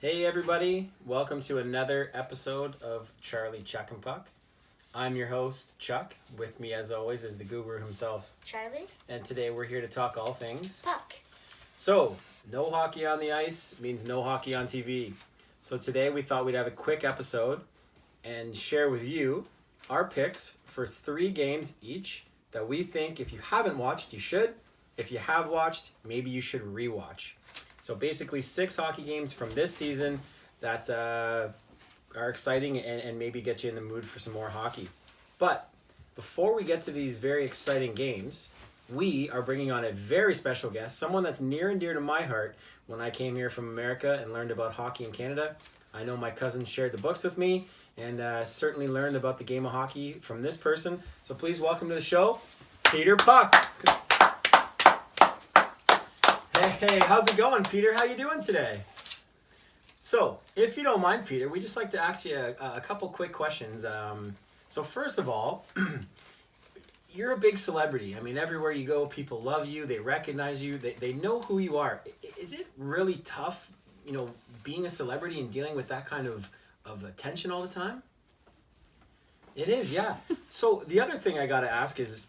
Hey everybody, welcome to another episode of Charlie, Chuck, and Puck. I'm your host, Chuck. With me as always is the guru himself. Charlie. And today we're here to talk all things Puck. So, no hockey on the ice means no hockey on TV. So today we thought we'd have a quick episode and share with you our picks for 3 games each that we think if you haven't watched, you should. If you have watched, maybe you should rewatch. So basically 6 hockey games from this season that are exciting and maybe get you in the mood for some more hockey. But before we get to these very exciting games, we are bringing on a very special guest, someone that's near and dear to my heart. When I came here from America and learned about hockey in Canada, I know my cousins shared the books with me and certainly learned about the game of hockey from this person. So please welcome to the show, Peter Puck. Hey, how's it going, Peter? How you doing today? So, if you don't mind, Peter, we just like to ask you a couple quick questions. So first of all, you're a big celebrity. I mean, everywhere you go, people love you. They recognize you. They know who you are. Is it really tough, being a celebrity and dealing with that kind of attention all the time? It is, yeah. So the other thing I got to ask is,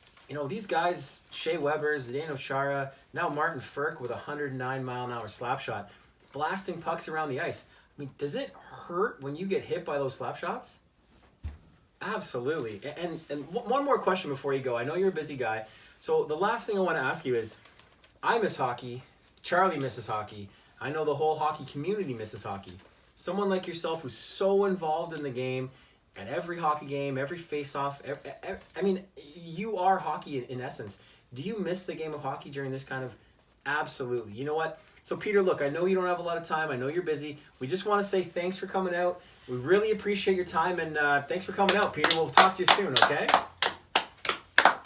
these guys, Shea Weber, Zdeno Chara, now Martin Frk with a 109-mile-an-hour slap shot, blasting pucks around the ice. I mean, does it hurt when you get hit by those slap shots? Absolutely. And one more question before you go. I know you're a busy guy. So the last thing I want to ask you is, I miss hockey. Charlie misses hockey. I know the whole hockey community misses hockey. Someone like yourself who's so involved in the game, at every hockey game, every face-off, I mean, you are hockey in essence. Do you miss the game of hockey during this kind of... Absolutely. You know what? So, Peter, look, I know you don't have a lot of time. I know you're busy. We just want to say thanks for coming out. We really appreciate your time, and thanks for coming out, Peter. We'll talk to you soon, okay?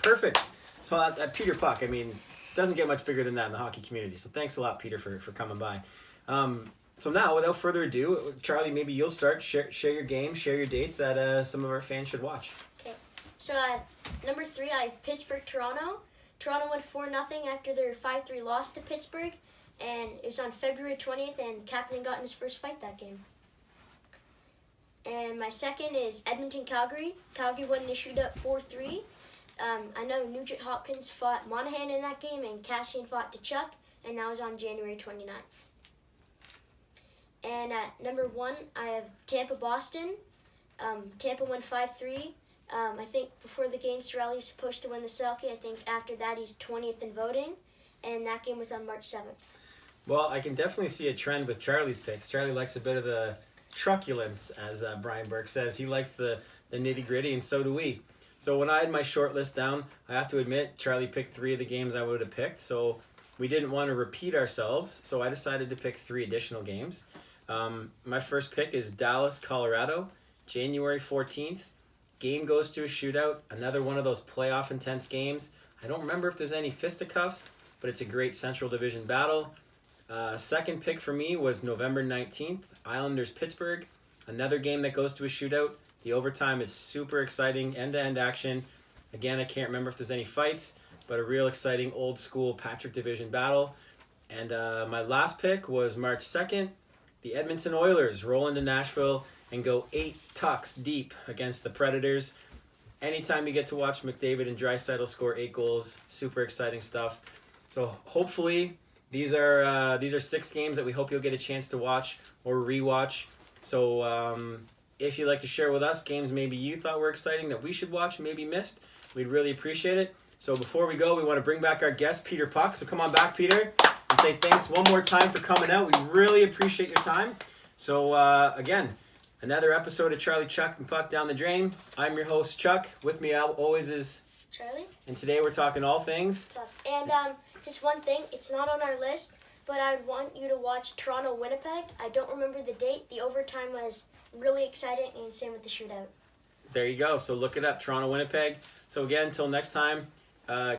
Perfect. So, Peter Puck, I mean, doesn't get much bigger than that in the hockey community. So, thanks a lot, Peter, for coming by. So now, without further ado, Charlie, maybe you'll start. Share your game, share your dates that some of our fans should watch. Okay. So number 3, I have Pittsburgh-Toronto. Toronto won 4-0 after their 5-3 loss to Pittsburgh, and it was on February 20th, and Kapanen got in his first fight that game. And my second is Edmonton-Calgary. Calgary won in a shootout 4-3. I know Nugent Hopkins fought Monahan in that game, and Cassian fought Tkachuk, and that was on January 29th. And at number 1, I have Tampa-Boston. Tampa won 5-3. I think before the game, Cirelli was supposed to win the Selke. I think after that, he's 20th in voting. And that game was on March 7th. Well, I can definitely see a trend with Charlie's picks. Charlie likes a bit of the truculence, as Brian Burke says. He likes the nitty-gritty, and so do we. So when I had my short list down, I have to admit, Charlie picked 3 of the games I would have picked. So we didn't want to repeat ourselves. So I decided to pick 3 additional games. My first pick is Dallas, Colorado, January 14th. Game goes to a shootout. Another one of those playoff intense games. I don't remember if there's any fisticuffs, but it's a great Central Division battle. Second pick for me was November 19th, Islanders, Pittsburgh. Another game that goes to a shootout. The overtime is super exciting, end-to-end action. Again, I can't remember if there's any fights, but a real exciting old school Patrick Division battle. And my last pick was March 2nd. The Edmonton Oilers roll into Nashville and go 8 tucks deep against the Predators. Anytime you get to watch McDavid and Draisaitl score 8 goals, super exciting stuff. So hopefully these are 6 games that we hope you'll get a chance to watch or rewatch. So if you'd like to share with us games maybe you thought were exciting that we should watch, maybe missed, we'd really appreciate it. So before we go, we want to bring back our guest, Peter Puck. So come on back, Peter. Say thanks one more time for coming out. We really appreciate your time. So again, another episode of Charlie, Chuck, and Puck Down the Drain. I'm your host, Chuck. With me always is Charlie. And today we're talking all things. And just one thing, it's not on our list, but I'd want you to watch Toronto-Winnipeg. I don't remember the date. The overtime was really exciting, and same with the shootout. There you go. So look it up, Toronto-Winnipeg. So again, until next time.